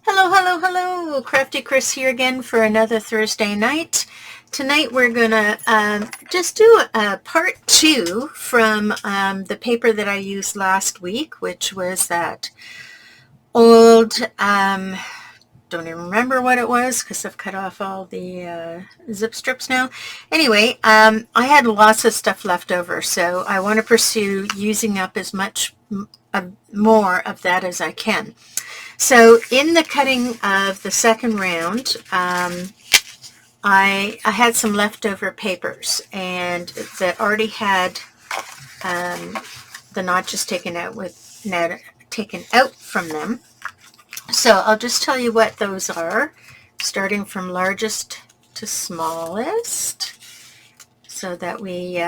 Hello, hello, hello. Crafty Chris here again for another Thursday night. Tonight we're going to just do a part 2 from the paper that I used last week, which was that old, don't even remember what it was because I've cut off all the zip strips now. Anyway, I had lots of stuff left over, so I want to pursue using up as much more of that as I can. So in the cutting of the second round, I had some leftover papers and that already had the notches taken out from them. So I'll just tell you what those are, starting from largest to smallest, so that we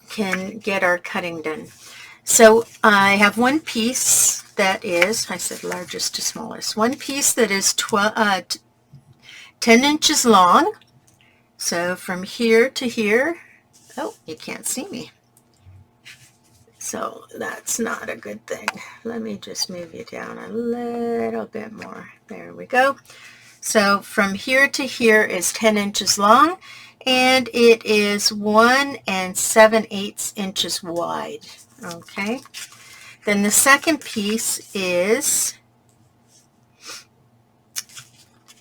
can get our cutting done. So I have one piece that is, I said largest to smallest, one piece that is 10 inches long. So from here to here, oh, you can't see me. So that's not a good thing. Let me just move you down a little bit more. There we go. So from here to here is 10 inches long, and it is 1 7/8 inches wide. Okay. Then the second piece is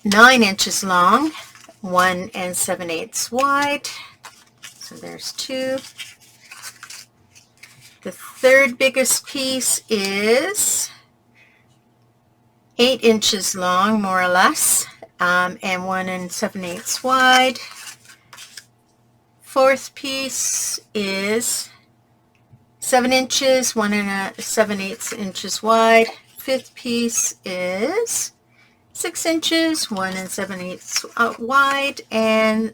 9 inches long, 1 7/8 wide. So there's two. The third biggest piece is 8 inches long, more or less, and 1 7/8 wide. Fourth piece is 7 inches, 1 7/8 inches wide. Fifth piece is 6 inches, 1 7/8 wide, and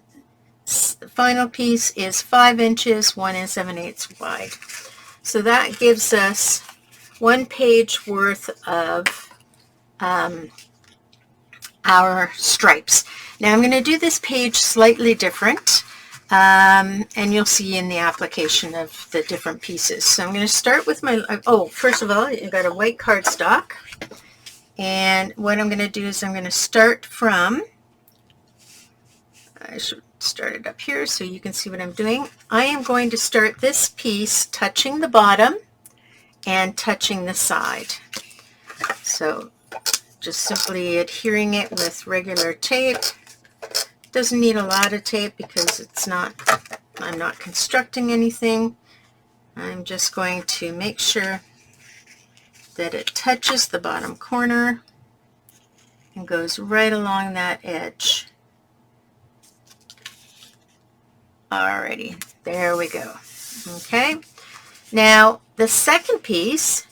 the final piece is 5 inches, 1 7/8 wide. So that gives us 1 page worth of our stripes. Now I'm going to do this page slightly different. And you'll see in the application of the different pieces. So I'm going to start with my, first of all, you've got a white cardstock. And what I'm going to do is I'm going to start from, I should start it up here so you can see what I'm doing. I am going to start this piece touching the bottom and touching the side. So just simply adhering it with regular tape. Doesn't need a lot of tape because I'm not constructing anything. I'm just going to make sure that it touches the bottom corner and goes right along that edge. Alrighty, there we go. Okay, now the second piece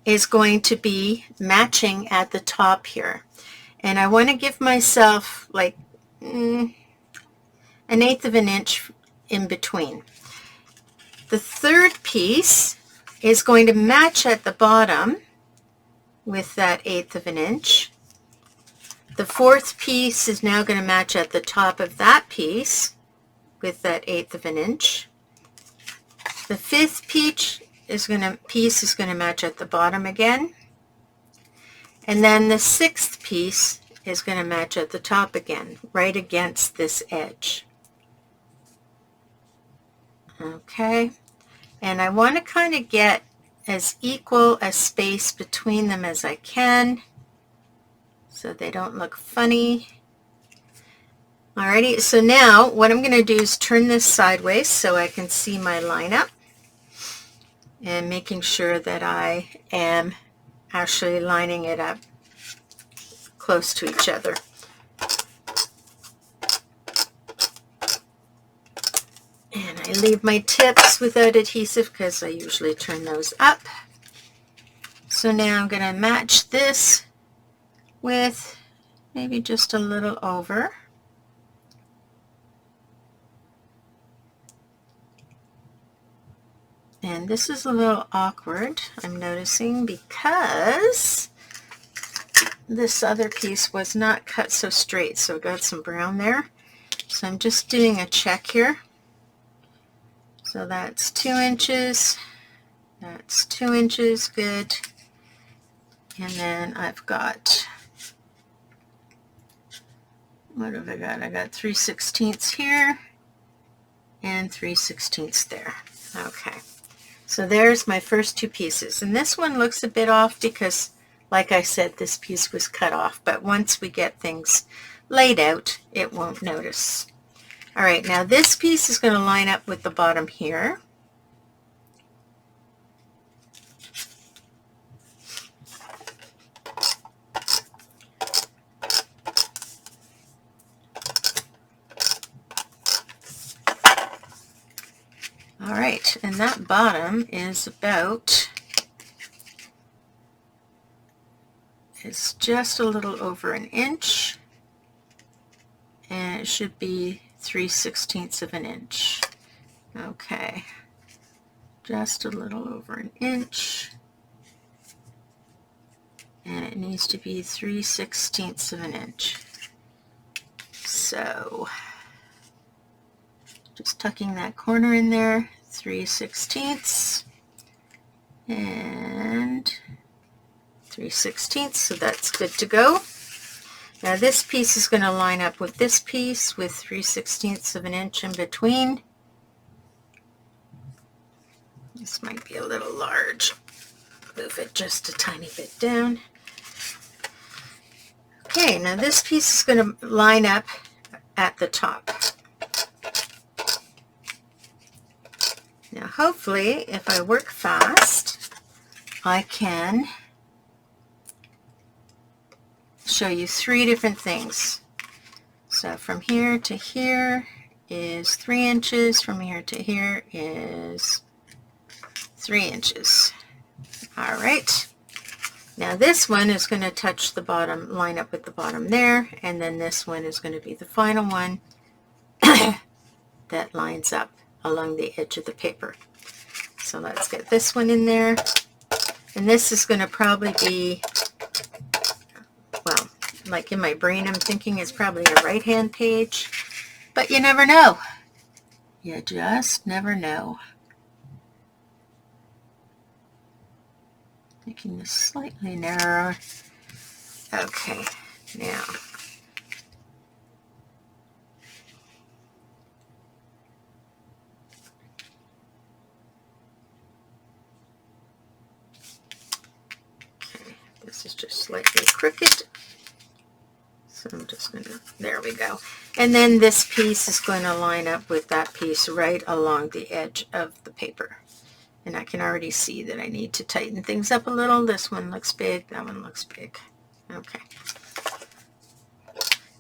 is going to be matching at the top here. And I want to give myself like 1/8 of an inch in between. The third piece is going to match at the bottom with that 1/8 of an inch. The fourth piece is now going to match at the top of that piece with that 1/8 of an inch. The fifth piece is going to match at the bottom again. And then the sixth piece is going to match at the top again, right against this edge. Okay, and I want to kind of get as equal a space between them as I can so they don't look funny. Alrighty, so now what I'm going to do is turn this sideways so I can see my lineup and making sure that I am actually lining it up close to each other. And I leave my tips without adhesive because I usually turn those up. So now I'm going to match this with maybe just a little over. And this is a little awkward, I'm noticing, because this other piece was not cut so straight, so I got some brown there. So I'm just doing a check here. So that's 2 inches, that's 2 inches, good. And then I've got, what have I got? I got 3/16 here and 3/16 there. Okay, so there's my first two pieces. And this one looks a bit off because, like I said, this piece was cut off. But once we get things laid out, it won't notice. All right, now this piece is going to line up with the bottom here. All right, and that bottom is it's just a little over an inch, and it should be 3/16 of an inch. Okay, just a little over an inch, and it needs to be 3/16 of an inch. So just tucking that corner in there, 3/16 and 3/16, so that's good to go. Now this piece is going to line up with this piece with 3/16 of an inch in between. This might be a little large. Move it just a tiny bit down. Okay, now this piece is going to line up at the top. Now hopefully, if I work fast, I can show you three different things. So from here to here is 3 inches, from here to here is 3 inches. All right, now this one is going to touch the bottom, line up with the bottom there, and then this one is going to be the final one that lines up along the edge of the paper. So let's get this one in there, and this is going to probably be, well, like in my brain I'm thinking it's probably a right-hand page, but you never know. You just never know. Making this slightly narrower. Okay, now this is just slightly crooked, so I'm just going to, there we go. And then this piece is going to line up with that piece right along the edge of the paper. And I can already see that I need to tighten things up a little. This one looks big, that one looks big. Okay.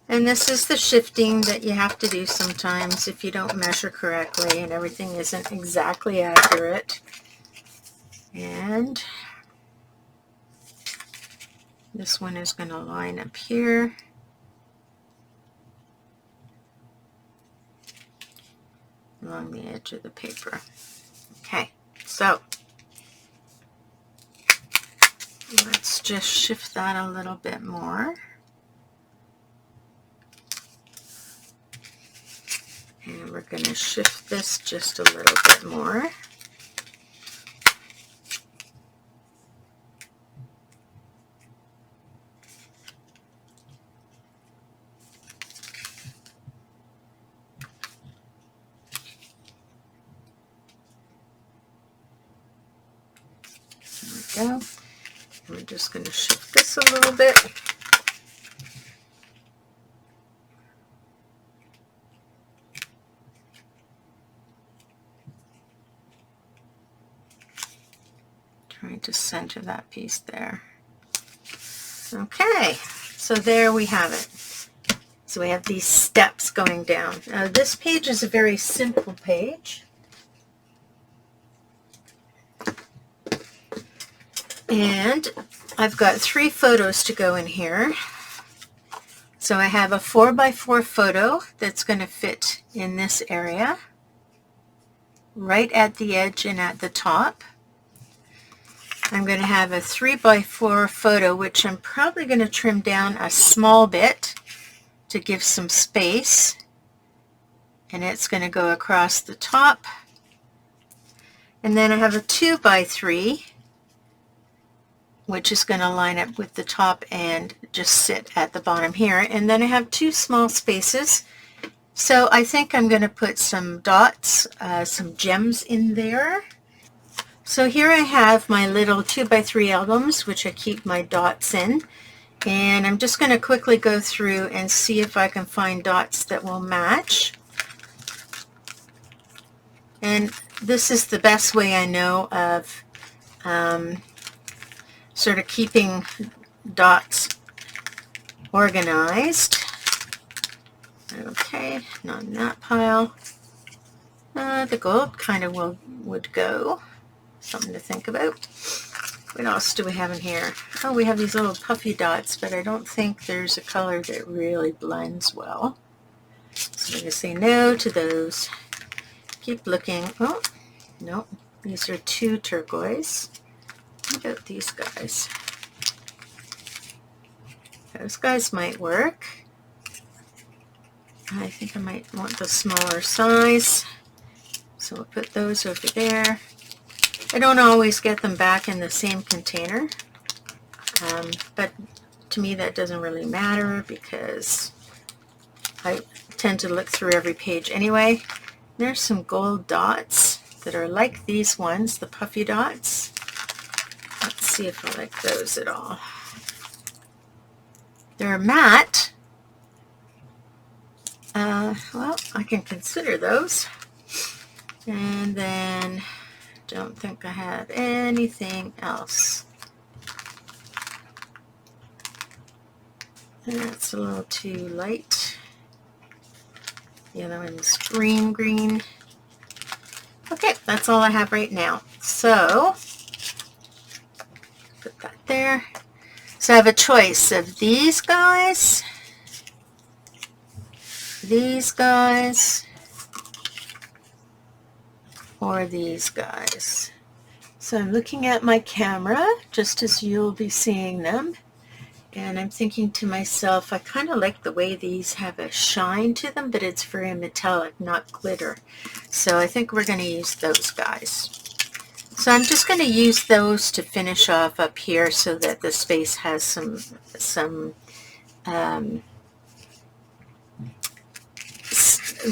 And this is the shifting that you have to do sometimes if you don't measure correctly and everything isn't exactly accurate. And this one is going to line up here. Along the edge of the paper. Okay, so let's just shift that a little bit more. And we're going to shift this just a little bit more. There we go. We're just going to shift this a little bit. Trying to center that piece there. Okay, so there we have it. So we have these steps going down. This page is a very simple page. And I've got 3 photos to go in here. So I have a 4x4 photo that's going to fit in this area, right at the edge and at the top. I'm going to have a 3x4 photo, which I'm probably going to trim down a small bit to give some space. And it's going to go across the top. And then I have a 2x3. which is going to line up with the top and just sit at the bottom here. And then I have 2 small spaces. So I think I'm going to put some dots, some gems in there. So here I have my little 2x3 albums, which I keep my dots in. And I'm just going to quickly go through and see if I can find dots that will match. And this is the best way I know of sort of keeping dots organized. Okay, not in that pile. The gold kind of would go. Something to think about. What else do we have in here? Oh, we have these little puffy dots, but I don't think there's a color that really blends well. So I'm going to say no to those. Keep looking. Oh, no, these are 2 turquoise. What about these guys? Those guys might work. I think I might want the smaller size. So we'll put those over there. I don't always get them back in the same container, but to me that doesn't really matter because I tend to look through every page anyway. There's some gold dots that are like these ones, the puffy dots. Let's see if I like those at all. They're matte. Well, I can consider those. And then don't think I have anything else. That's a little too light. The other one's green. Okay, that's all I have right now. So, put that there. So I have a choice of these guys, or these guys. So I'm looking at my camera, just as you'll be seeing them. And I'm thinking to myself, I kind of like the way these have a shine to them, but it's very metallic, not glitter. So I think we're going to use those guys. So I'm just going to use those to finish off up here so that the space has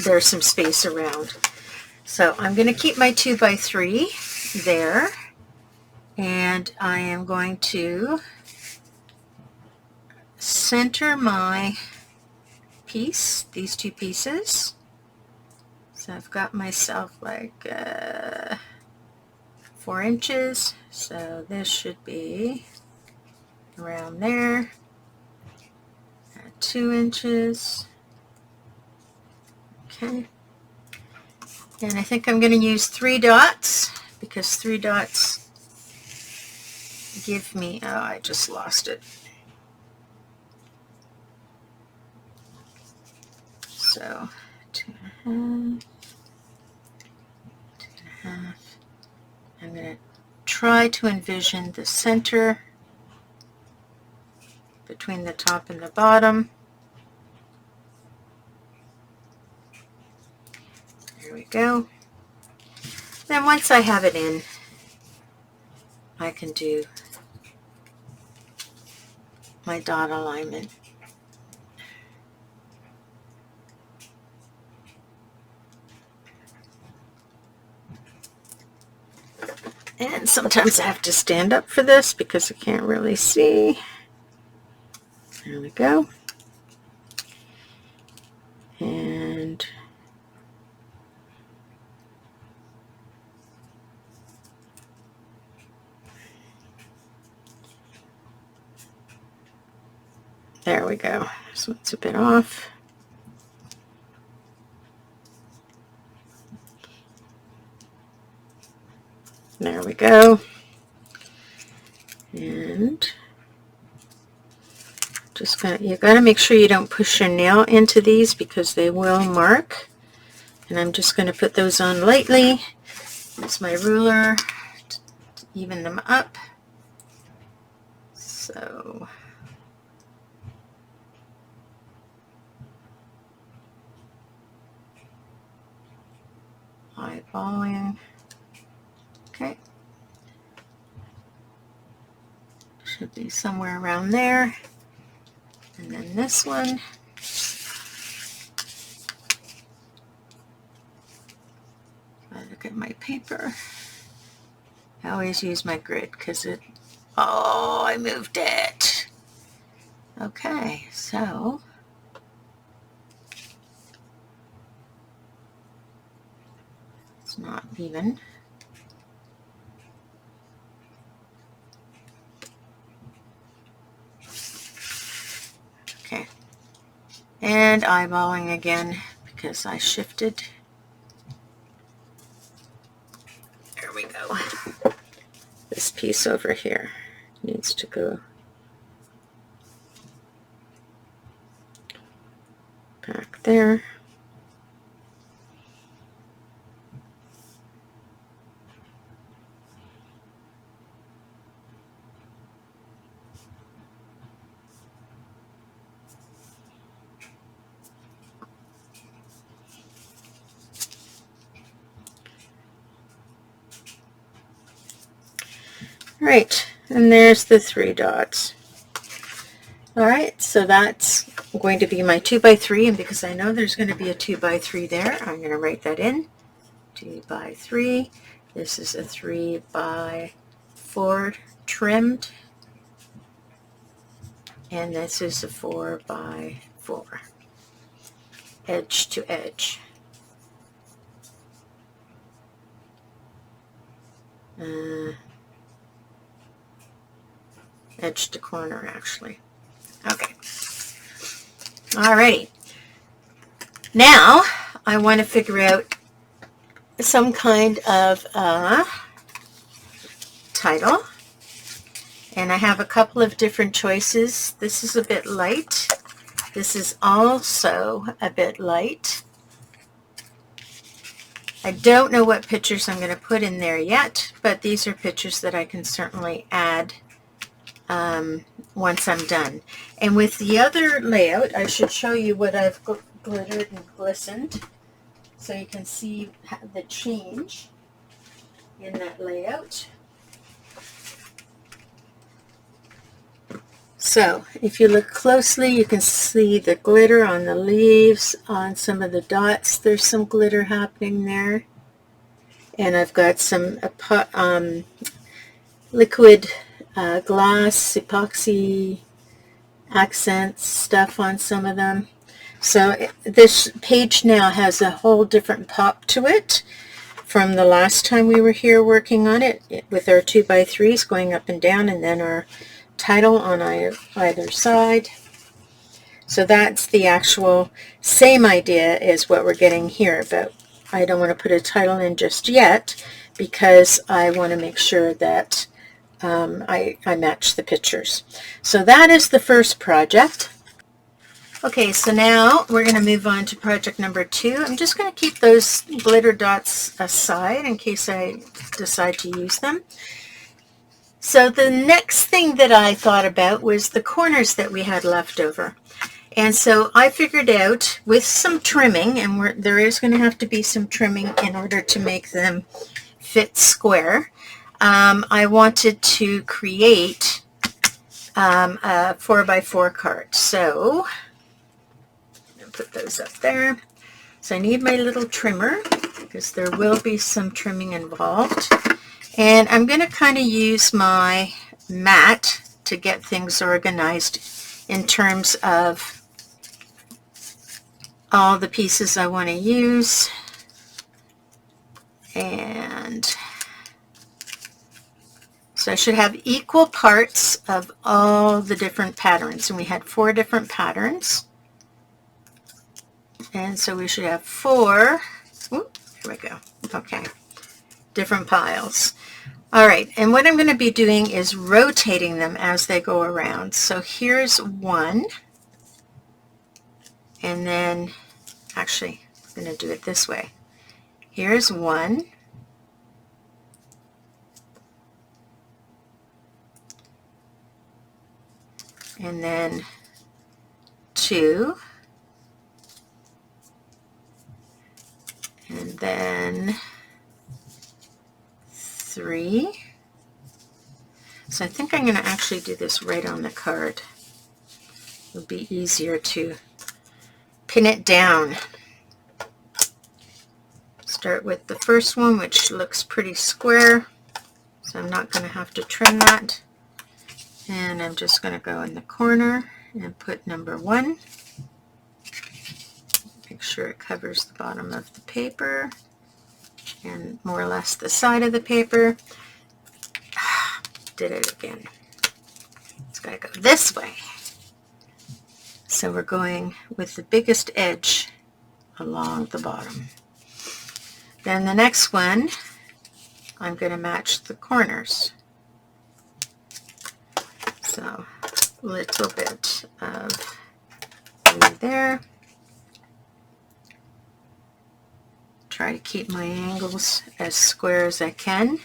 there's some space around. So I'm going to keep my 2x3 there. And I am going to center my piece, these 2 pieces. So I've got myself like 4 inches. So this should be around there. 2 inches. Okay. And I think I'm going to use 3 dots because 3 dots give me, oh, I just lost it. So 2.5, 2.5. I'm going to try to envision the center between the top and the bottom. There we go. Then once I have it in, I can do my dot alignment. And sometimes I have to stand up for this because I can't really see. There we go. And there we go. So it's a bit off. There we go. And just you got to make sure you don't push your nail into these because they will mark. And I'm just going to put those on lightly. Use my ruler to even them up. So eyeballing. Okay. see somewhere around there. And then this one. I look at my paper. I always use my grid because it, oh, I moved it. Okay, so it's not even. Okay, and eyeballing again because I shifted. There we go. This piece over here needs to go back there. Right, and there's the 3 dots. All right, so that's going to be my 2x3, and because I know there's going to be a 2x3 there, I'm going to write that in. 2x3. This is a 3x4 trimmed, and this is a 4x4 edge to edge. Edge to corner, actually. Okay. Alrighty. Now I want to figure out some kind of title, and I have a couple of different choices. This is a bit light. This is also a bit light. I don't know what pictures I'm going to put in there yet, but these are pictures that I can certainly add once I'm done. And with the other layout, I should show you what I've glittered and glistened so you can see the change in that layout. So if you look closely, you can see the glitter on the leaves, on some of the dots. There's some glitter happening there. And I've got some liquid glass, epoxy accents stuff on some of them. So this page now has a whole different pop to it from the last time we were here working on it with our 2x3s going up and down, and then our title on either side. So that's the actual same idea as what we're getting here, but I don't want to put a title in just yet because I want to make sure that I match the pictures. So that is the first project. Okay, so now we're going to move on to project number 2. I'm just going to keep those glitter dots aside in case I decide to use them. So the next thing that I thought about was the corners that we had left over. And so I figured out with some trimming, and there is going to have to be some trimming in order to make them fit square. I wanted to create a 4x4 card. So I'm going to put those up there. So I need my little trimmer because there will be some trimming involved. And I'm going to kind of use my mat to get things organized in terms of all the pieces I want to use. And so I should have equal parts of all the different patterns. And we had 4 different patterns. And so we should have 4, here we go, okay, different piles. All right, and what I'm going to be doing is rotating them as they go around. So here's one, and then, actually, I'm going to do it this way. Here's one, and then 2, and then 3. So I think I'm going to actually do this right on the card. It'll be easier to pin it down. Start with the first one, which looks pretty square, so I'm not going to have to trim that. And I'm just going to go in the corner and put number 1. Make sure it covers the bottom of the paper and more or less the side of the paper. Did it again. It's got to go this way. So we're going with the biggest edge along the bottom. Then the next one, I'm going to match the corners. So a little bit of blue there. Try to keep my angles as square as I can.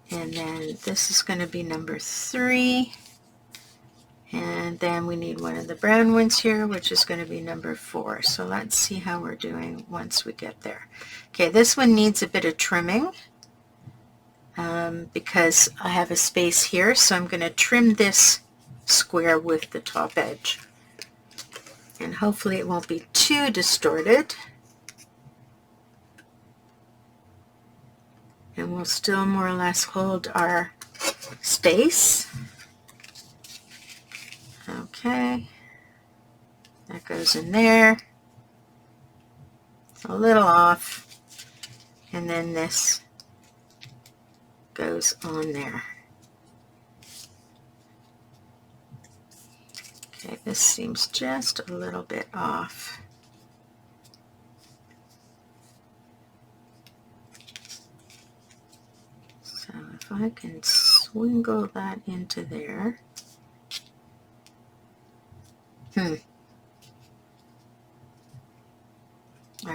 And then this is going to be number 3. And then we need one of the brown ones here, which is going to be number 4. So let's see how we're doing once we get there. Okay, this one needs a bit of trimming because I have a space here. So I'm going to trim this square with the top edge. And hopefully it won't be too distorted. And we'll still more or less hold our space. Okay, that goes in there, a little off, and then this goes on there. Okay, this seems just a little bit off. So if I can swingle that into there. All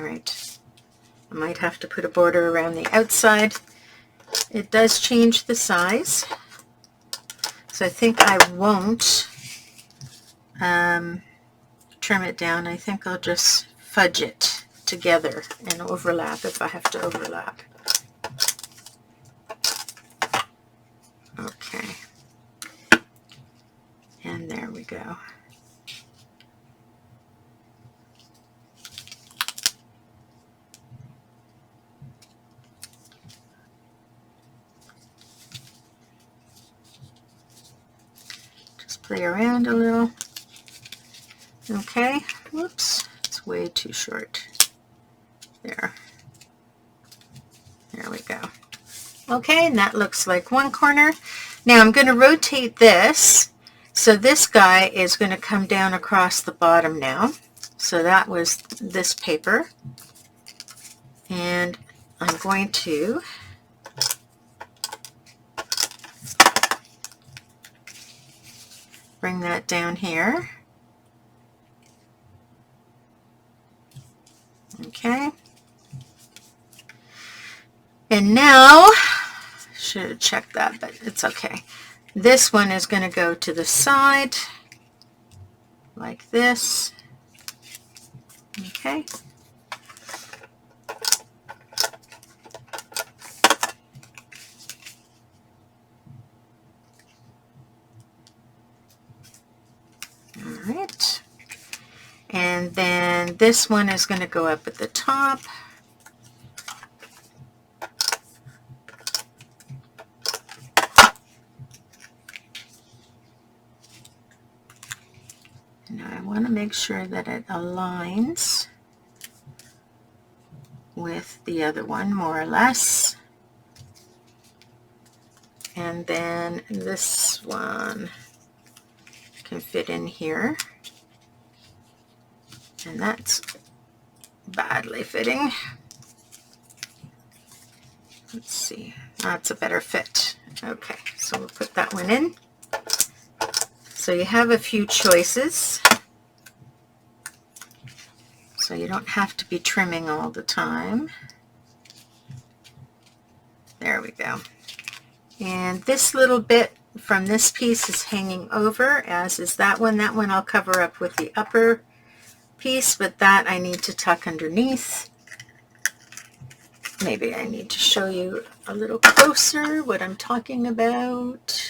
right, I might have to put a border around the outside. It does change the size, so I think I won't trim it down. I think I'll just fudge it together and overlap if I have to overlap. Okay, and there we go. Play around a little. Okay, whoops, it's way too short. There we go. Okay, and that looks like one corner. Now I'm going to rotate this, so this guy is going to come down across the bottom now. So that was this paper, and I'm going to bring that down here. Okay. And now, should have checked that, but it's okay. This one is going to go to the side, like this. Okay. Alright, and then this one is going to go up at the top. Now I want to make sure that it aligns with the other one more or less. And then this one can fit in here, and that's badly fitting. Let's see, that's a better fit. Okay, so we'll put that one in. So you have a few choices, so you don't have to be trimming all the time. There we go. And this little bit from this piece is hanging over, as is that one. That one I'll cover up with the upper piece, but that I need to tuck underneath. Maybe I need to show you a little closer what I'm talking about.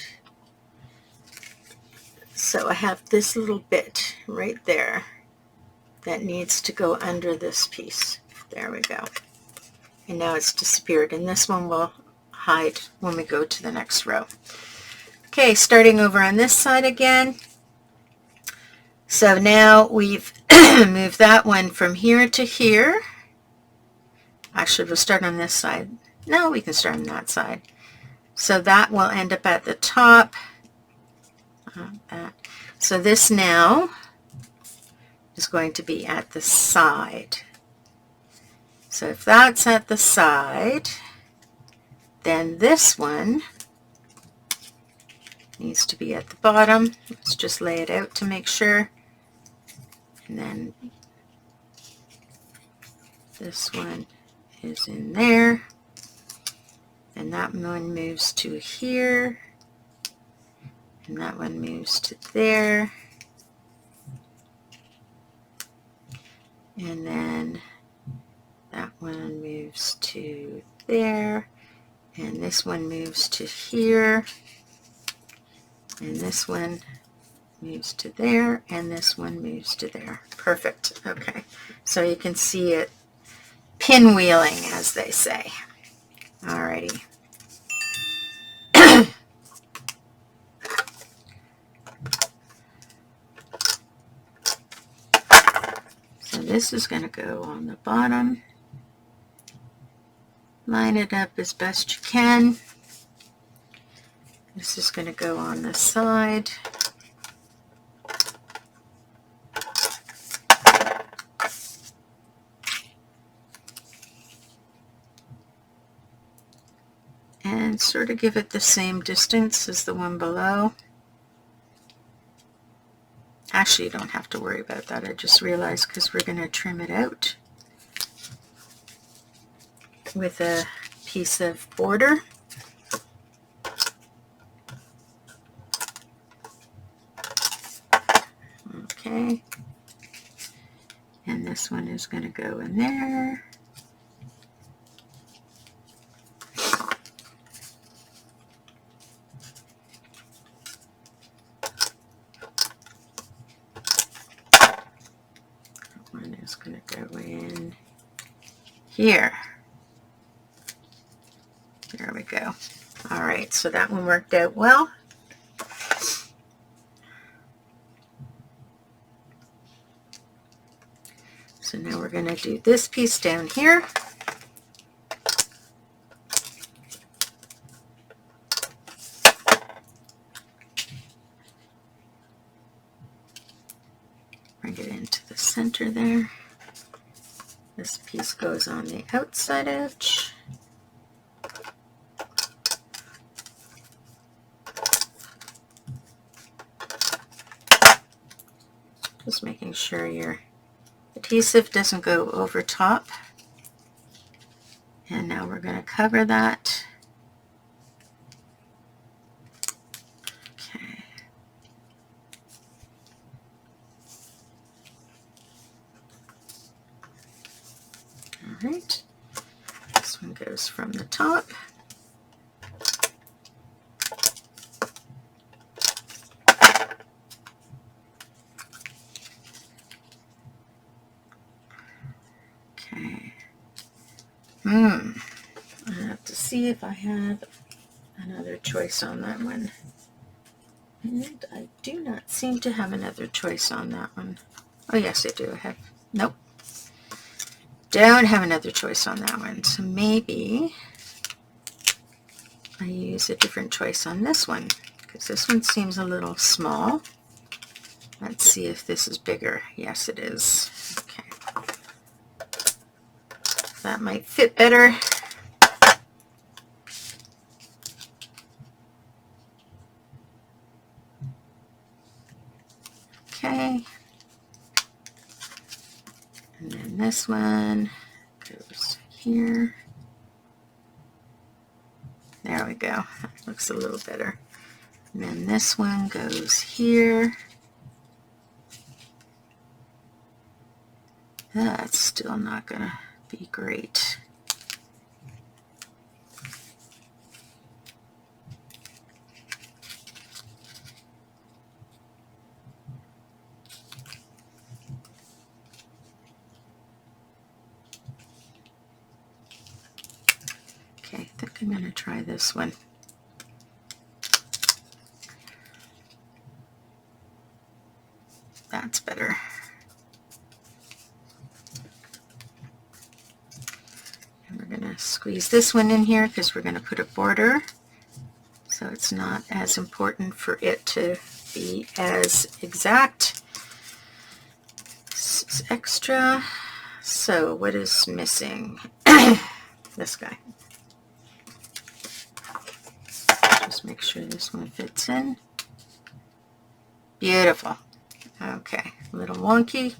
So I have this little bit right there that needs to go under this piece. There we go. And now it's disappeared, and this one will hide when we go to the next row. Okay, starting over on this side again. So now we've moved that one from here to here. Actually, we'll start on this side. No, we can start on that side. So that will end up at the top. So this now is going to be at the side. So if that's at the side, then this one needs to be at the bottom. Let's just lay it out to make sure. And then this one is in there. And that one moves to here. And that one moves to there. And then that one moves to there. And this one moves to here. And this one moves to there. And this one moves to there. Perfect. Okay. So you can see it pinwheeling, as they say. Alrighty. So this is going to go on the bottom. Line it up as best you can. This is going to go on the side. And sort of give it the same distance as the one below. Actually, you don't have to worry about that. I just realized because we're going to trim it out with a piece of border. Okay. And this one is going to go in there. One is going to go in here. There we go. All right, so that one worked out well. So now we're going to do this piece down here. Bring it into the center there. This piece goes on the outside edge. Just making sure your adhesive doesn't go over top. And now we're going to cover that. Okay. All right. This one goes from the top. Okay. I have to see if I have another choice on that one. And I do not seem to have another choice on that one. Oh, yes, I do. I have. Nope. Don't have another choice on that one. So maybe I use a different choice on this one, because this one seems a little small. Let's see if this is bigger. Yes, it is. Okay. That might fit better. Okay. And then this one goes here. There we go. That looks a little better. And then this one goes here. That's still not going to be great. Okay, I think I'm going to try this one. That's better. And we're going to squeeze this one in here because we're going to put a border. So it's not as important for it to be as exact. This is extra. So what is missing? This guy. Just make sure this one fits in. Beautiful. Okay, a little wonky.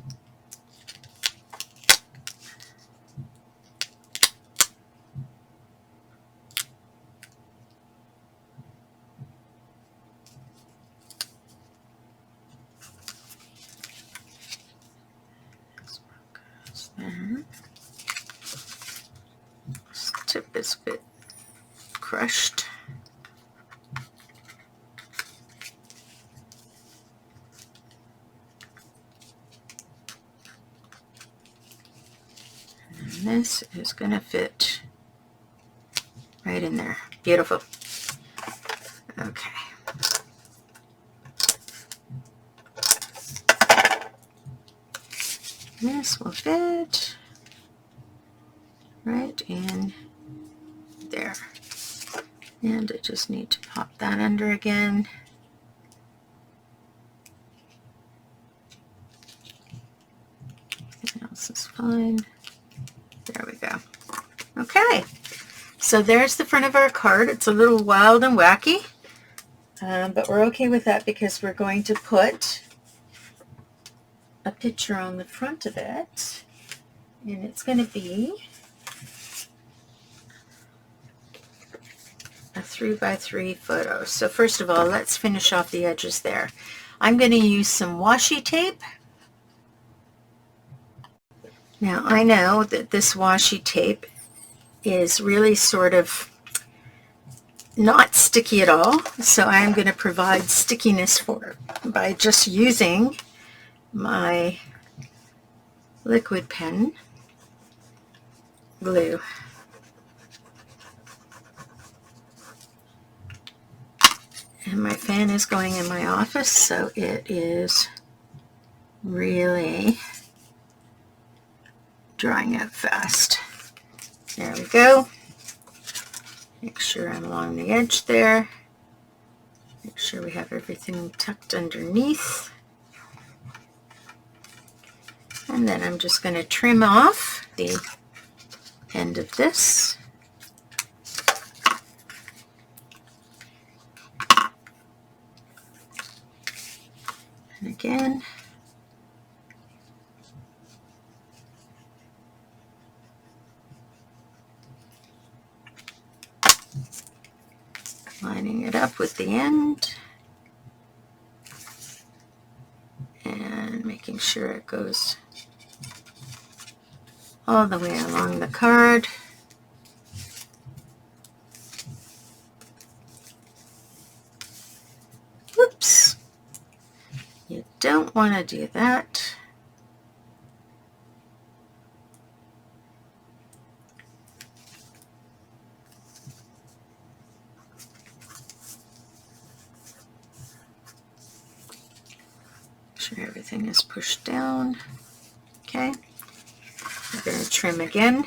There. This tip is a bit crushed. And this is going to fit right in there. Beautiful. Okay. This will fit right in there. And I just need to pop that under again. Everything else is fine. There we go. Okay, so there's the front of our card. It's a little wild and wacky, but we're okay with that because we're going to put a picture on the front of it, and it's going to be a 3x3 photo. So first of all, let's finish off the edges there. I'm going to use some washi tape. Now I know that this washi tape is really sort of not sticky at all, so I'm going to provide stickiness for it by just using my liquid pen glue. And my fan is going in my office, so it is really drying out fast. There we go. Make sure I'm along the edge there. Make sure we have everything tucked underneath. And then I'm just going to trim off the end of this. And again, lining it up with the end and making sure it goes all the way along the card. Whoops! You don't want to do that. Make sure everything is pushed down. Okay. We're going to trim again.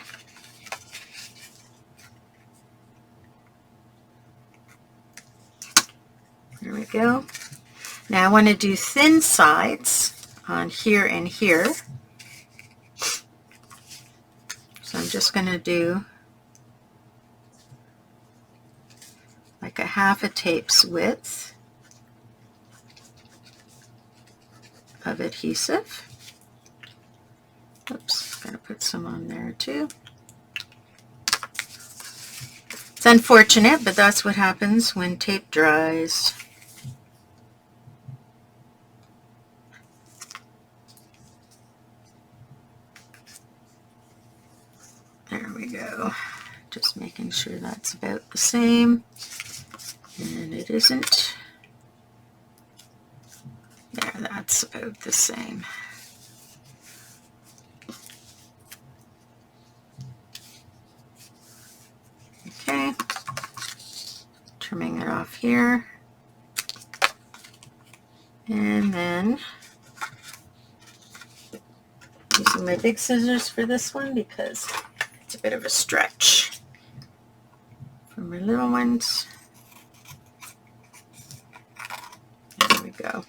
There we go. Now I want to do thin sides on here and here. So I'm just going to do like a half a tape's width of adhesive. Oops, gotta put some on there too. It's unfortunate, but that's what happens when tape dries. There we go. Just making sure that's about the same. And it isn't. There, that's about the same. Okay, trimming it off here, and then using my big scissors for this one because it's a bit of a stretch. For my little ones, there we go.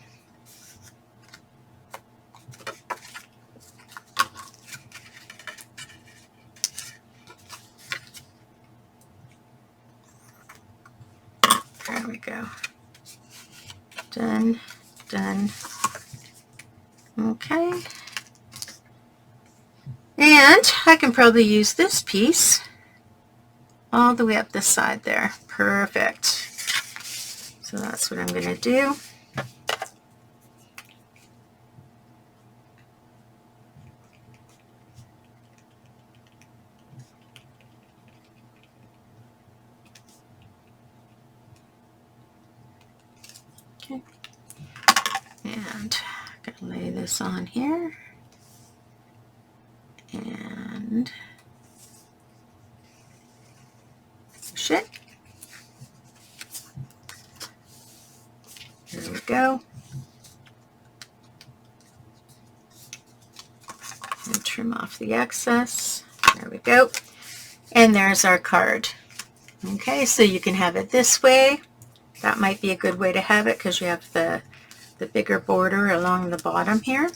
There we go. Done, done. Okay. And I can probably use this piece all the way up the side there. Perfect. So that's what I'm going to do. Okay. And I'm going to lay this on here. And push it. There we go. And trim off the excess. There we go. And there's our card. Okay, so you can have it this way. That might be a good way to have it because you have the bigger border along the bottom here.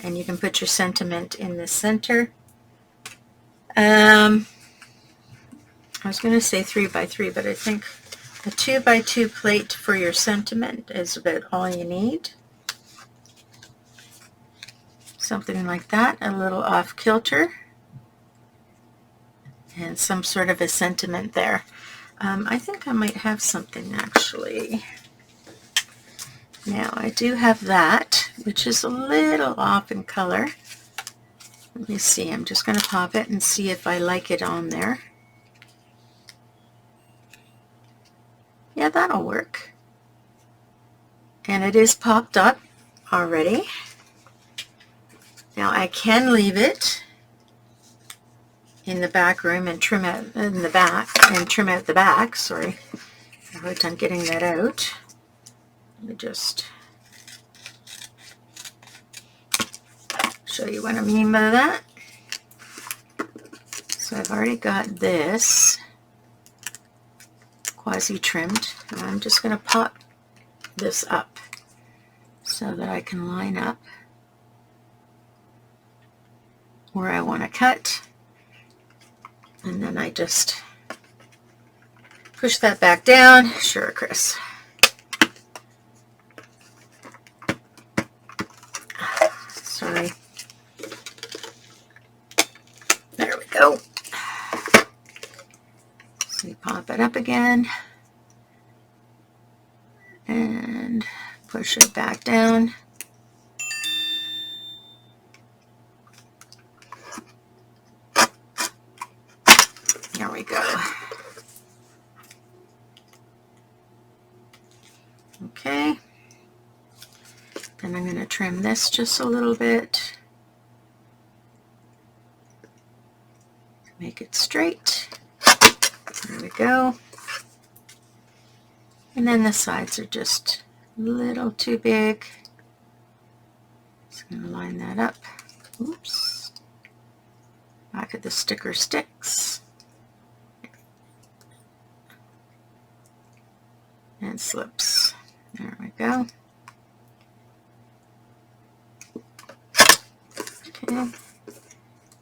And you can put your sentiment in the center. I was going to say 3 by 3, but I think a 2 by 2 plate for your sentiment is about all you need. Something like that, a little off kilter. And some sort of a sentiment there. I think I might have something actually. Now I do have that, which is a little off in color. Let me see, I'm just going to pop it and see if I like it on there. Yeah, that'll work. And it is popped up already. Now I can leave it in the back room and trim out in the back and trim out the back. Sorry, I have a hard time getting that out. Let me just show you what I mean by that. So I've already got this quasi trimmed. And I'm just going to pop this up so that I can line up where I want to cut. And then I just push that back down. Sure, Chris. Sorry. There we go. So you pop it up again and push it back down. There we go. Okay. Then I'm going to trim this just a little bit. Make it straight. There we go. And then the sides are just a little too big. Just going to line that up. Oops. Back of the sticker sticks. And slips. There we go. Okay.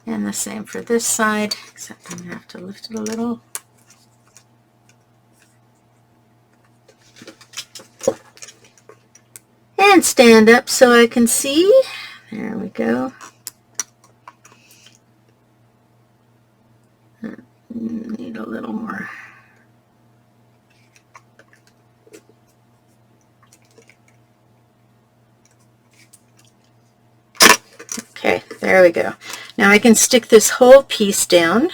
And the same for this side, except I'm going to have to lift it a little. And stand up so I can see. There we go. Need a little more. Okay, there we go. Now I can stick this whole piece down.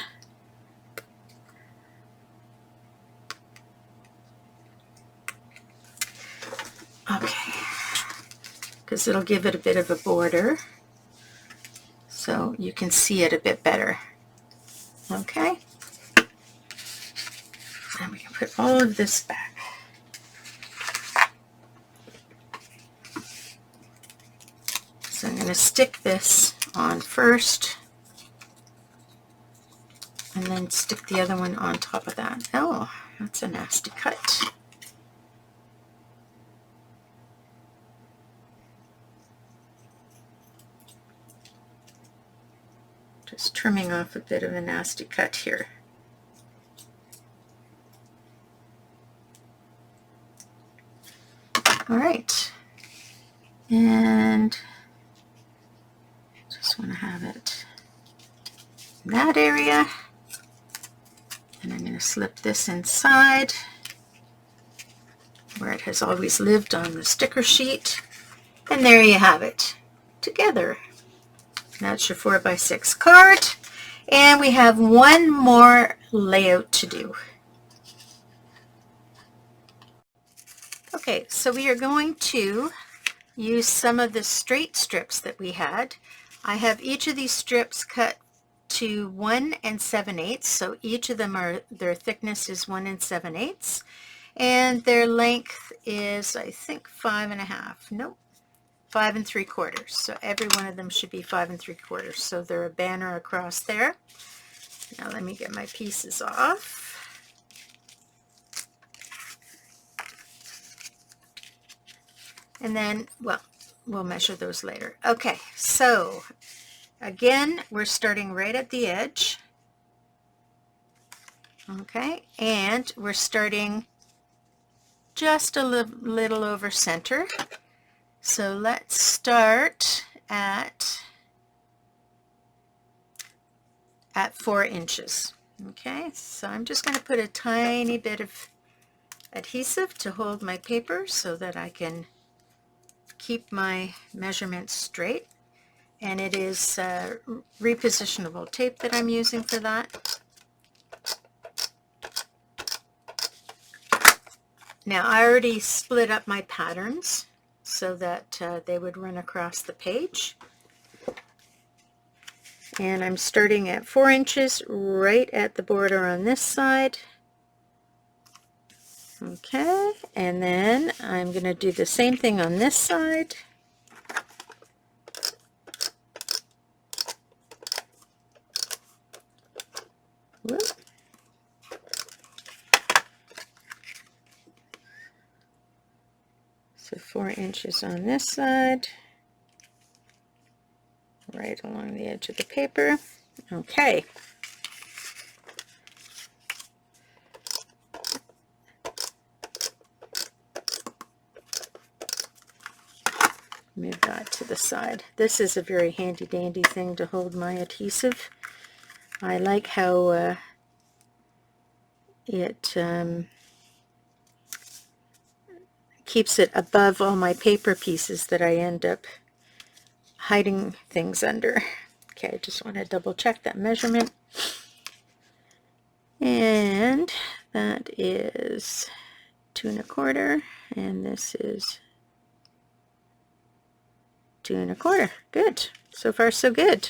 Okay, because it'll give it a bit of a border so you can see it a bit better. Okay. put all of this back. So I'm going to stick this on first, and then stick the other one on top of that. Oh, that's a nasty cut. Just trimming off a bit of a nasty cut here. All right, and just want to have it in that area, and I'm going to slip this inside where it has always lived on the sticker sheet, and there you have it together. That's your 4x6 card, and we have one more layout to do. Okay, so we are going to use some of the straight strips that we had. I have each of these strips cut to 1 7/8, so each of them their thickness is 1 7/8, and their length is, I think, 5.5. Nope, 5 3/4. So every one of them should be 5 3/4. So they're a banner across there. Now let me get my pieces off. And then, well, we'll measure those later. Okay, so again, we're starting right at the edge. Okay, and we're starting just a little over center. So let's start at 4 inches. Okay, so I'm just going to put a tiny bit of adhesive to hold my paper so that I can keep my measurements straight, and it is repositionable tape that I'm using for that. Now I already split up my patterns so that they would run across the page, and I'm starting at 4 inches right at the border on this side. Okay, and then I'm going to do the same thing on this side. Whoop. So 4 inches on this side, right along the edge of the paper. Okay. Move that to the side. This is a very handy dandy thing to hold my adhesive. I like how it keeps it above all my paper pieces that I end up hiding things under. Okay, I just want to double check that measurement. And that is 2 1/4, and this is 2 1/4. Good. So far so good.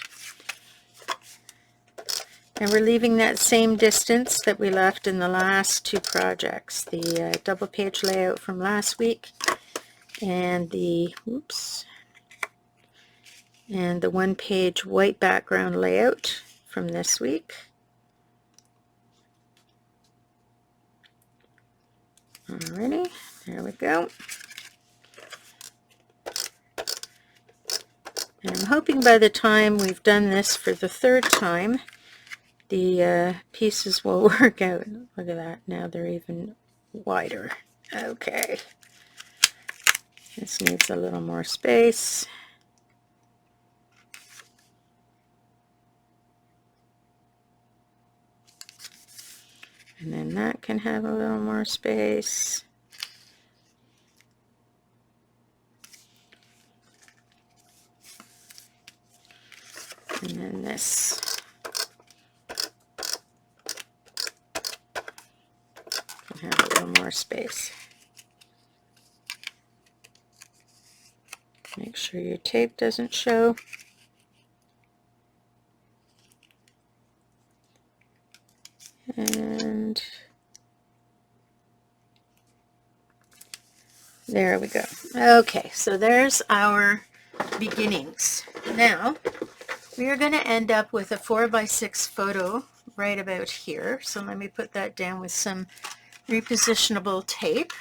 And we're leaving that same distance that we left in the last two projects, the double page layout from last week and the one page white background layout from this week. Alrighty, there we go. And I'm hoping by the time we've done this for the 3rd time, the pieces will work out. Look at that, now they're even wider. Okay, this needs a little more space. And then that can have a little more space. And then this can have a little more space. Make sure your tape doesn't show. And There we go. Okay, so there's our beginnings. Now, we are going to end up with a 4x6 photo right about here. So let me put that down with some repositionable tape.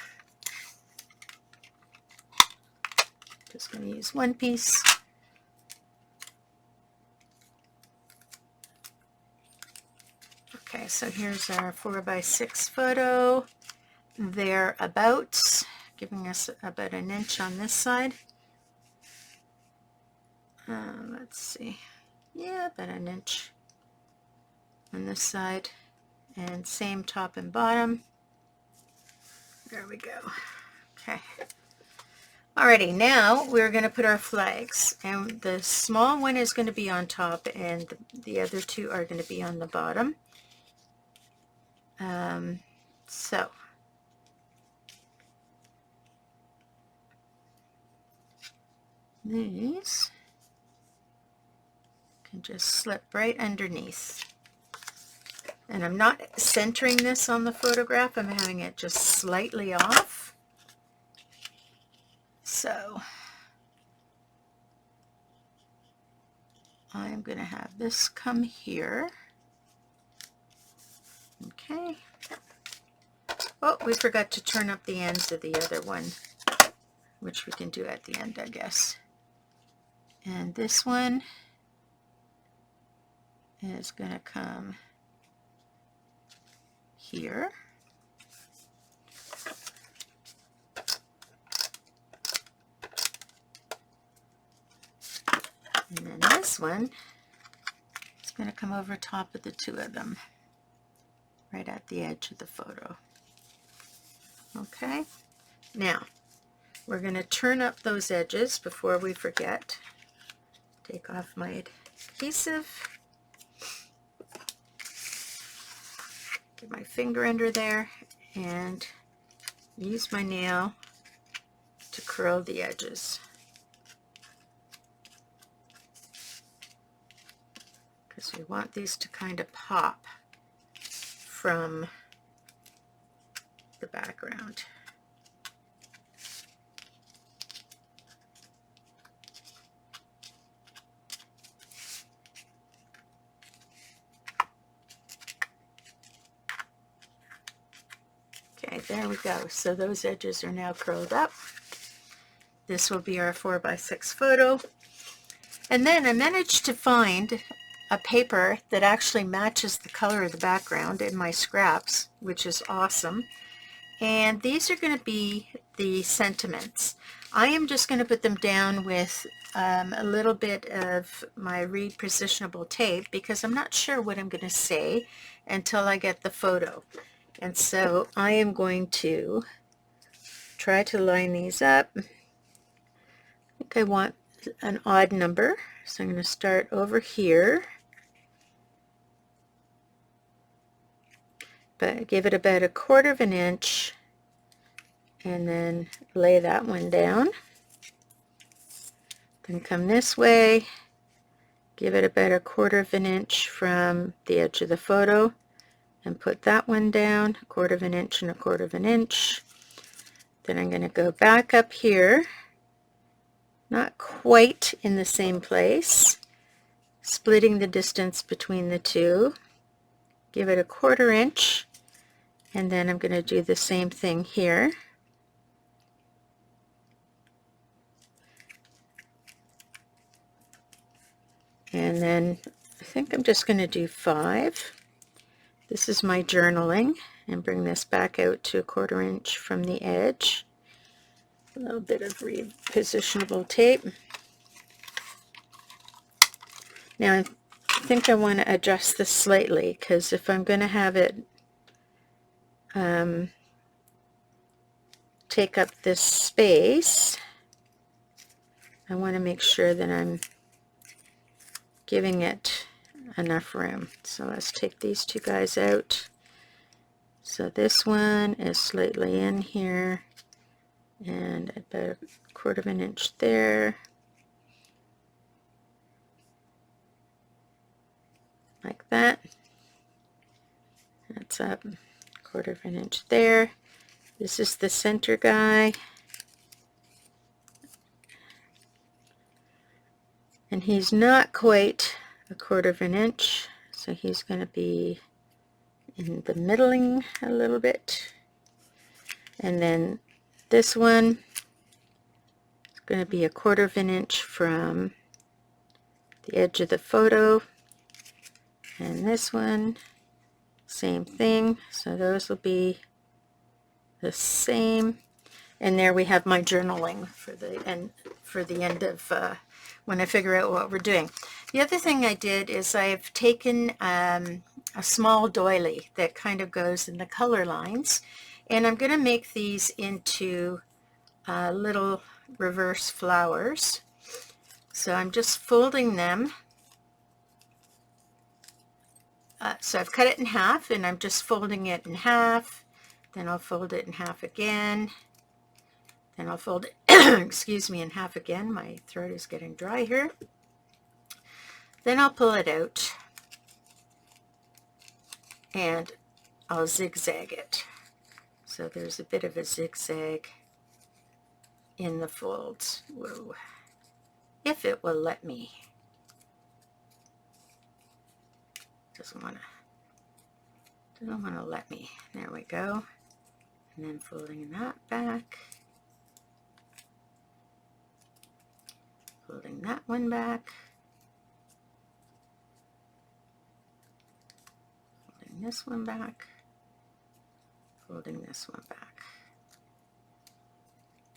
Just going to use one piece. Okay, so here's our 4x6 photo. Thereabouts, giving us about an inch on this side. Let's see. Yeah, about an inch on this side. And same top and bottom. There we go. Okay. Alrighty, now we're going to put our flags, and the small one is going to be on top and the other two are going to be on the bottom. So these can just slip right underneath. And I'm not centering this on the photograph, I'm having it just slightly off. So I'm going to have this come here. Okay. Oh, we forgot to turn up the ends of the other one, which we can do at the end, I guess. And this one is going to come here. And then this one is going to come over top of the two of them, right at the edge of the photo. Okay, now we're going to turn up those edges before we forget. Take off my adhesive. Get my finger under there and use my nail to curl the edges. Because we want these to kind of pop from the background. Okay, there we go. So those edges are now curled up. This will be our 4x6 photo. And then I managed to find a paper that actually matches the color of the background in my scraps, which is awesome. And these are going to be the sentiments. I am just going to put them down with a little bit of my repositionable tape because I'm not sure what I'm going to say until I get the photo. And so I am going to try to line these up. I think I want an odd number, so I'm going to start over here, but give it about 1/4 of an inch and then lay that one down. Then come this way, give it about 1/4 of an inch from the edge of the photo and put that one down, 1/4 of an inch and 1/4 of an inch. Then I'm going to go back up here, not quite in the same place, splitting the distance between the two. Give it 1/4 inch, and then I'm going to do the same thing here. And then I think I'm just going to do 5. This is my journaling, and bring this back out to 1/4 inch from the edge. A little bit of repositionable tape. Now I think I want to adjust this slightly, because if I'm going to have it take up this space, I want to make sure that I'm giving it enough room. So let's take these two guys out. So this one is slightly in here and about 1/4 of an inch there, like that. That's up 1/4 of an inch there. This is the center guy, And he's not quite 1/4 of an inch, so he's going to be in the middling a little bit. And then this one is going to be 1/4 of an inch from the edge of the photo. And this one, same thing. So those will be the same. And there we have my journaling for the end of when I figure out what we're doing. The other thing I did is I've taken a small doily that kind of goes in the color lines, and I'm going to make these into little reverse flowers. So I'm just folding them. So I've cut it in half, and I'm just folding it in half. Then I'll fold it in half again. Then I'll fold it, excuse me, in half again. My throat is getting dry here. Then I'll pull it out, and I'll zigzag it. So there's a bit of a zigzag in the folds. Whoa. If it will let me. Doesn't want to let me. There we go. And then folding that back. Folding that one back. Folding this one back. Folding this one back.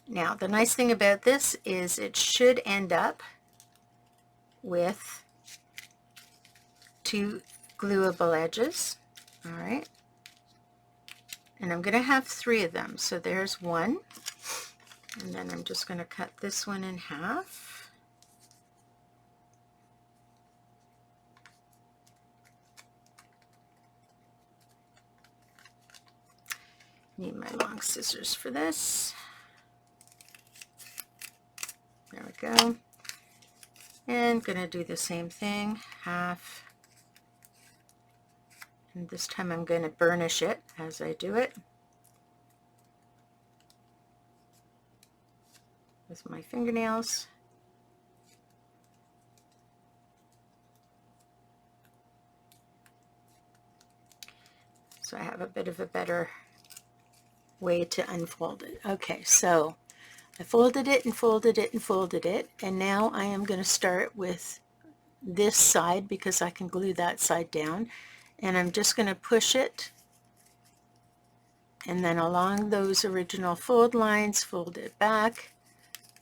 Now, the nice thing about this is it should end up with 2 gluable edges. All right. And I'm going to have 3 of them. So there's one. And then I'm just going to cut this one in half. Need my long scissors for this. There we go. And going to do the same thing, half. And this time I'm going to burnish it as I do it with my fingernails. So I have a bit of a better way to unfold it. Okay, so I folded it and folded it and folded it, and now I am going to start with this side because I can glue that side down, and I'm just going to push it, and then along those original fold lines, fold it back,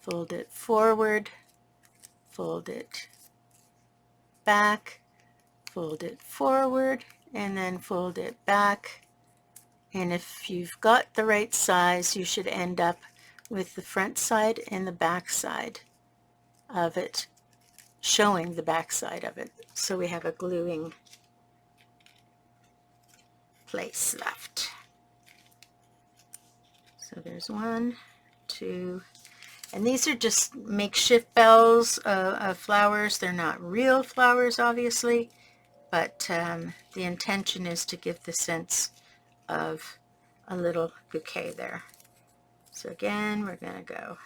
fold it forward, fold it back, fold it forward, and then fold it back. And if you've got the right size, you should end up with the front side and the back side of it, showing the back side of it. So we have a gluing place left. So there's 1, 2, and these are just makeshift bells of flowers. They're not real flowers, obviously, but the intention is to give the sense of a little bouquet there. So again, we're going to go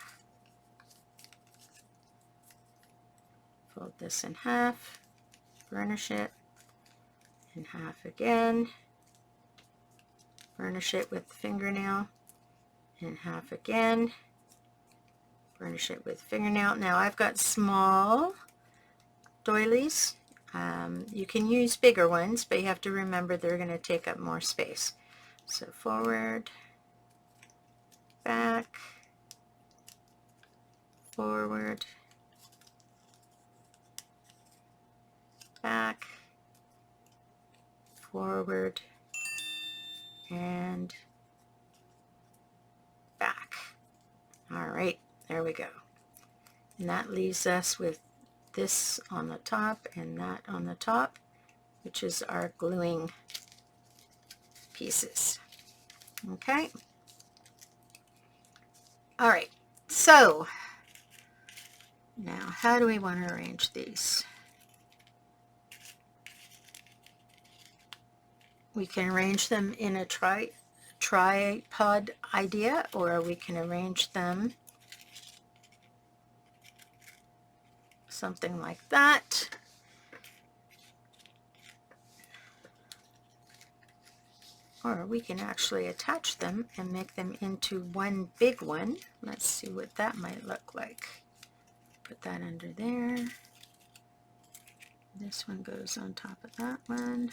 fold this in half, burnish it in half again, burnish it with the fingernail in half again, burnish it with fingernail. Now I've got small doilies. You can use bigger ones, but you have to remember they're going to take up more space. So forward, back, forward, back, forward, and back. All right, there we go. And that leaves us with this on the top and that on the top, which is our gluing pieces. Okay. All right, so now how do we want to arrange these? We can arrange them in a tripod idea, or we can arrange them something like that. Or we can actually attach them and make them into one big one. Let's see what that might look like. Put that under there. This one goes on top of that one.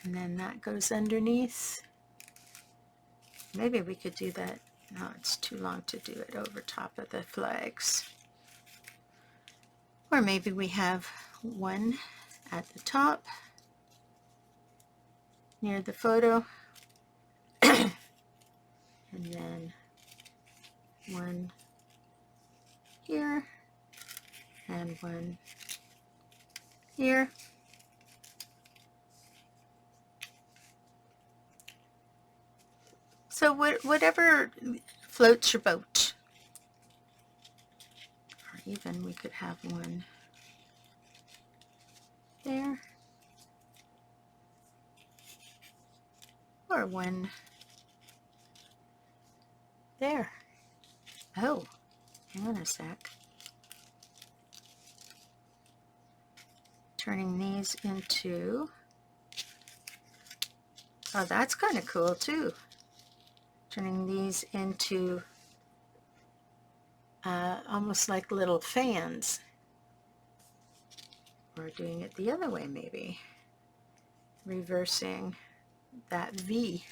And then that goes underneath. Maybe we could do that. No, it's too long to do it over top of the flags. Or maybe we have one at the top near the photo. And then one here and one here. So whatever floats your boat. Or even we could have one there. Or one there. Oh, hang on a sec. Turning these into, oh, that's kind of cool too. Turning these into almost like little fans. Or doing it the other way maybe. Reversing that V.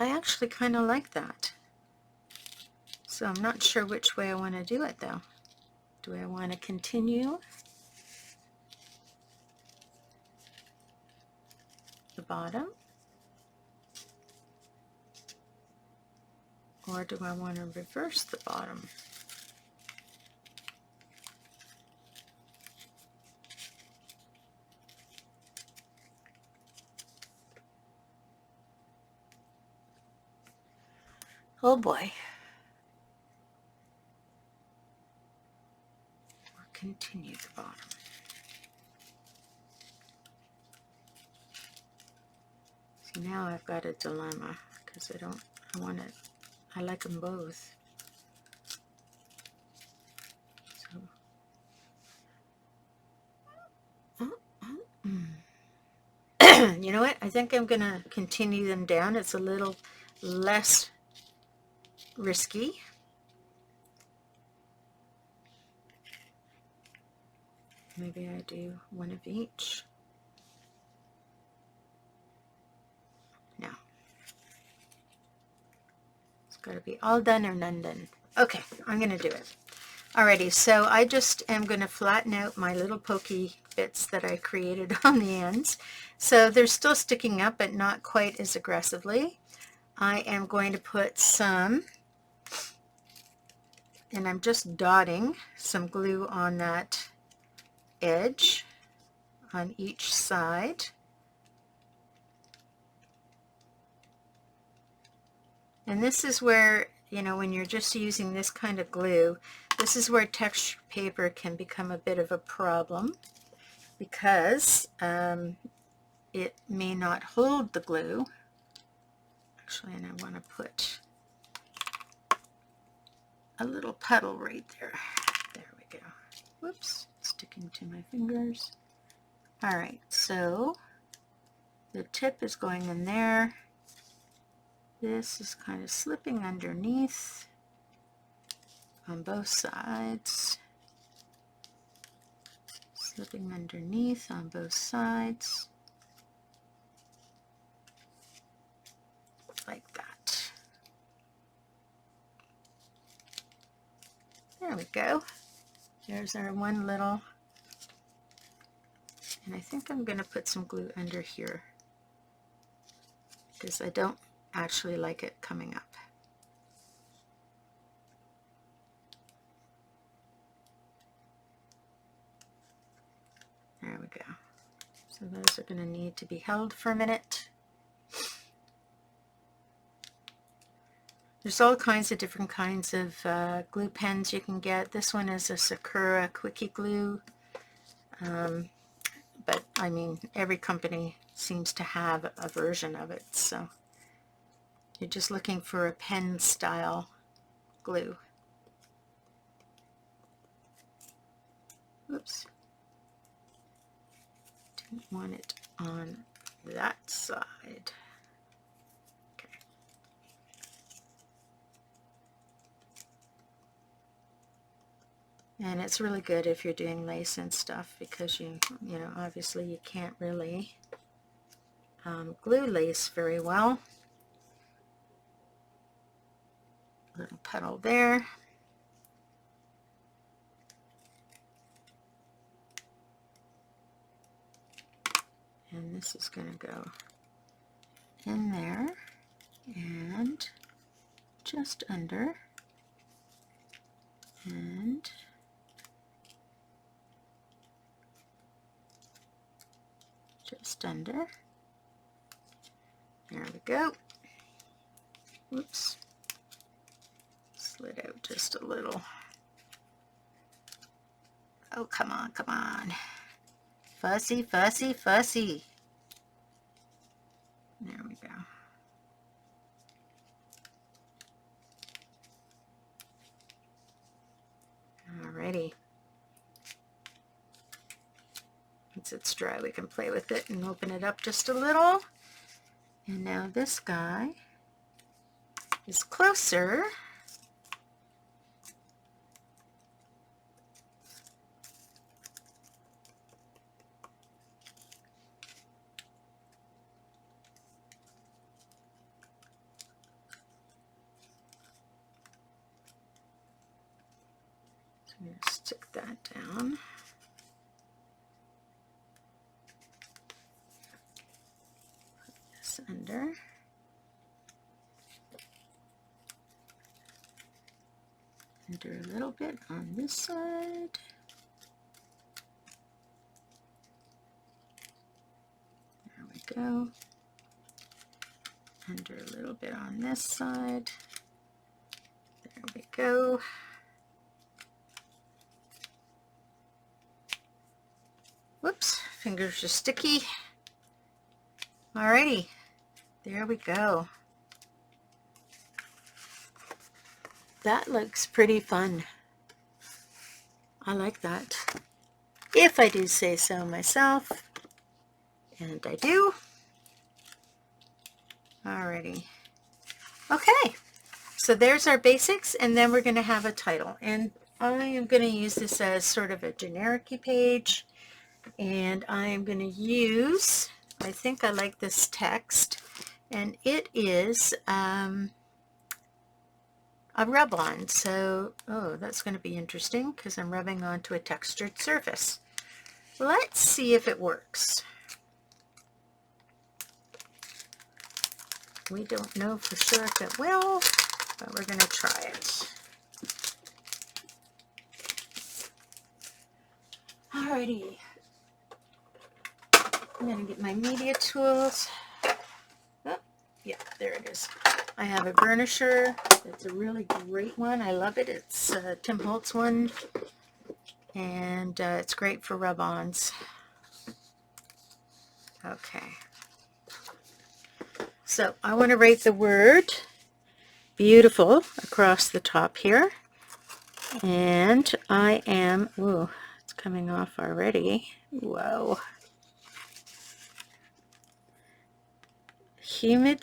I actually kind of like that. So I'm not sure which way I want to do it though. Do I want to continue the bottom? Or do I want to reverse the bottom? Oh boy. Or continue the bottom. See, now I've got a dilemma because I like them both. So, you know what? I think I'm going to continue them down. It's a little less risky. Maybe I do one of each. No. It's got to be all done or none done. Okay, I'm going to do it. Alrighty, so I just am going to flatten out my little pokey bits that I created on the ends. So they're still sticking up, but not quite as aggressively. I am going to put some, and I'm just dotting some glue on that edge on each side. And this is where, you know, when you're just using this kind of glue, this is where texture paper can become a bit of a problem because it may not hold the glue. Actually, and I want to put a little puddle right there. There we go. Whoops, sticking to my fingers. All right, so the tip is going in there. This is kind of slipping underneath on both sides. Slipping underneath on both sides. Like that. There we go. There's our one little, and I think I'm going to put some glue under here because I don't actually like it coming up. There we go. So those are going to need to be held for a minute. There's all kinds of different kinds of glue pens you can get. This one is a Sakura Quickie Glue. But I mean, every company seems to have a version of it, so you're just looking for a pen style glue. Oops, didn't want it on that side. Okay. And it's really good if you're doing lace and stuff, because you know, obviously you can't really glue lace very well. Little petal there. And this is going to go in there and just under and just under. There we go. Whoops. Slid out just a little. Oh, come on, come on. Fussy, fussy, fussy. There we go. Alrighty. Once it's dry, we can play with it and open it up just a little. And now this guy is closer. So I'm going to stick that down. Put this under. And do a little bit on this side. There we go. And do a little bit on this side. There we go. Whoops, fingers are sticky. Alrighty, there we go. That looks pretty fun. I like that. If I do say so myself, and I do. Alrighty. Okay, so there's our basics, and then we're going to have a title. And I am going to use this as sort of a generic-y page. And I am going to use, I think I like this text, and it is a rub-on. So, oh, that's going to be interesting because I'm rubbing onto a textured surface. Let's see if it works. We don't know for sure if it will, but we're going to try it. Alrighty. I'm going to get my media tools. Oh, yeah, there it is. I have a burnisher. It's a really great one. I love it. It's Tim Holtz one, and it's great for rub-ons. Okay. So I want to write the word beautiful across the top here. And I am, ooh, it's coming off already. Whoa. Humid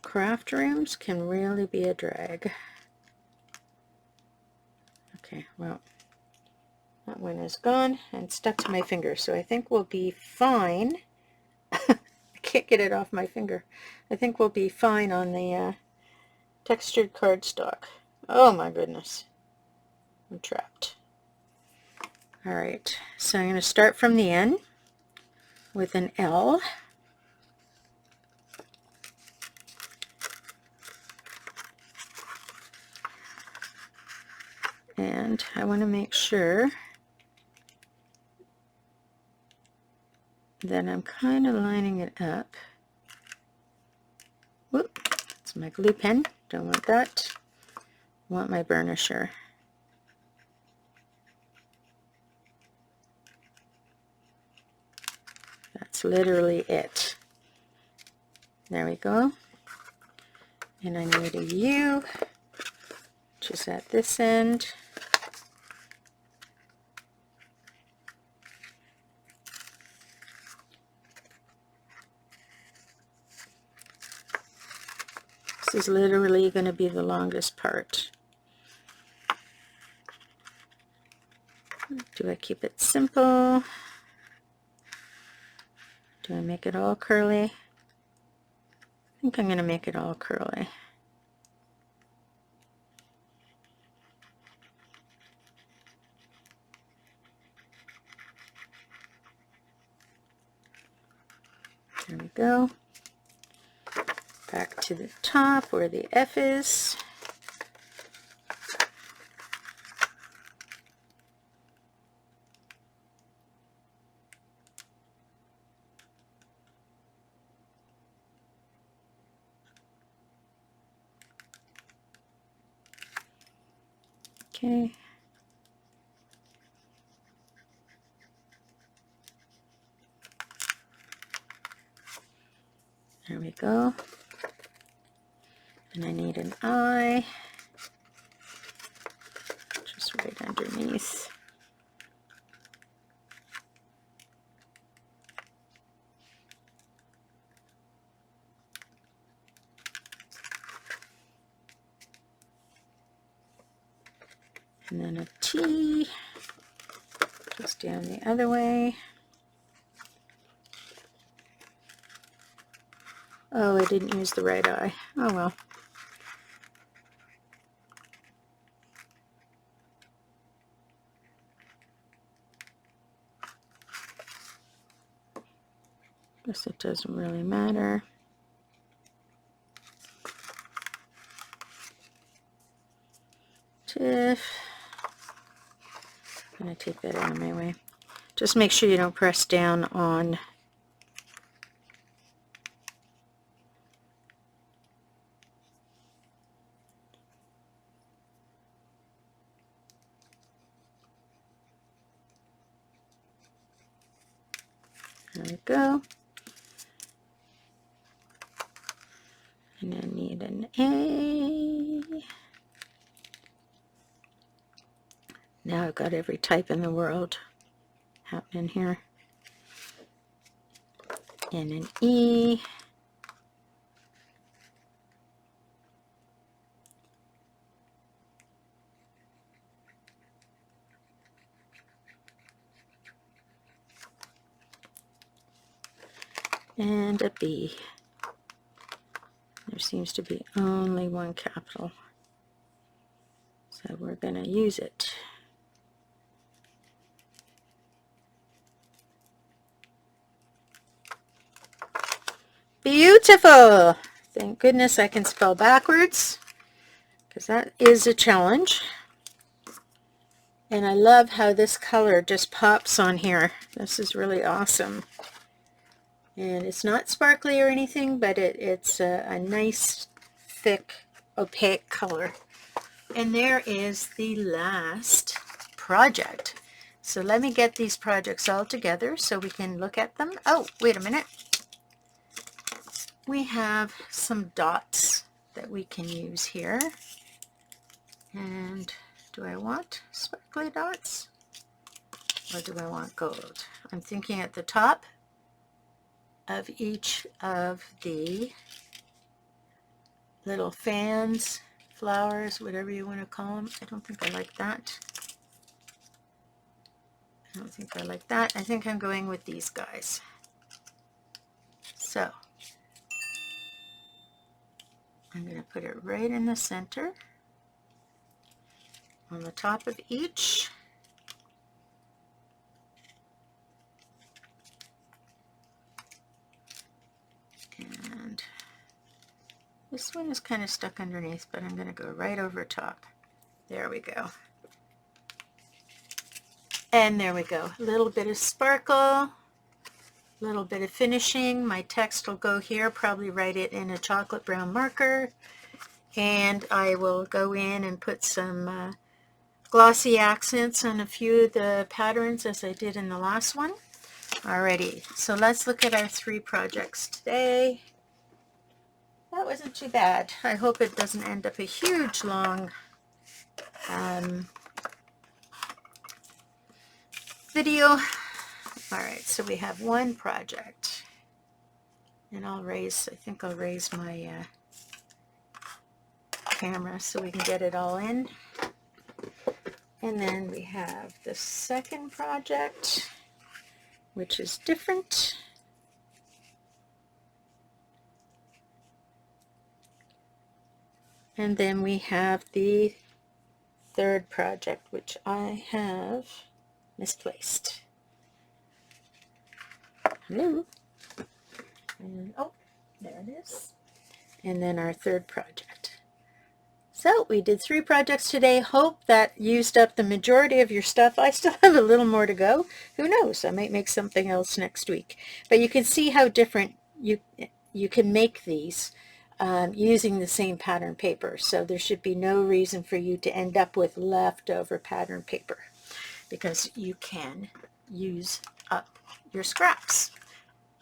craft rooms can really be a drag. Okay, well, that one is gone and stuck to my finger, so I think we'll be fine. I can't get it off my finger. I think we'll be fine on the textured cardstock. Oh my goodness. I'm trapped. Alright, so I'm going to start from the end with an L. And I want to make sure that I'm kind of lining it up. Whoop, that's my glue pen. Don't want that. I want my burnisher. That's literally it. There we go. And I need a U, which is at this end. This is literally going to be the longest part. Do I keep it simple? Do I make it all curly? I think I'm going to make it all curly. There we go. Back to the top where the F is. Okay. There we go. And I need an I, just right underneath. And then a T, just down the other way. Oh, I didn't use the right eye. Oh well. Guess it doesn't really matter. Tiff. I'm going to take that out of my way. Just make sure you don't press down on there we go. And I need an A. Now I've got every type in the world happening here. And an E. And a B. There seems to be only one capital, so we're going to use it. Beautiful! Thank goodness I can spell backwards, because that is a challenge. And I love how this color just pops on here. This is really awesome. And it's not sparkly or anything, but it's a nice, thick, opaque color. And there is the last project. So let me get these projects all together so we can look at them. Oh, wait a minute. We have some dots that we can use here. And do I want sparkly dots? Or do I want gold? I'm thinking at the top of each of the little fans, flowers, whatever you want to call them. I don't think I like that. I don't think I like that. I think I'm going with these guys. So I'm going to put it right in the center on the top of each. And this one is kind of stuck underneath, but I'm going to go right over top. There we go. And there we go. A little bit of sparkle, a little bit of finishing. My text will go here, probably write it in a chocolate brown marker. and I will go in and put some glossy accents on a few of the patterns as I did in the last one. Alrighty, so let's look at our 3 projects today. That wasn't too bad. I hope it doesn't end up a huge long video. Alright, so we have 1 project, and I think I'll raise my camera so we can get it all in. And then we have the 2nd project, which is different. And then we have the 3rd project, which I have misplaced. Hello. And, oh, there it is. And then our 3rd project. So we did 3 projects today. Hope that used up the majority of your stuff. I still have a little more to go. Who knows? I might make something else next week. But you can see how different you can make these using the same pattern paper. So there should be no reason for you to end up with leftover pattern paper, because you can use up your scraps.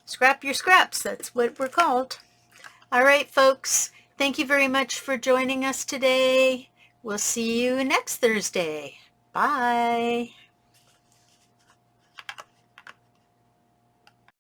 Scrap your scraps. That's what we're called. All right, folks. Thank you very much for joining us today. We'll see you next Thursday. Bye.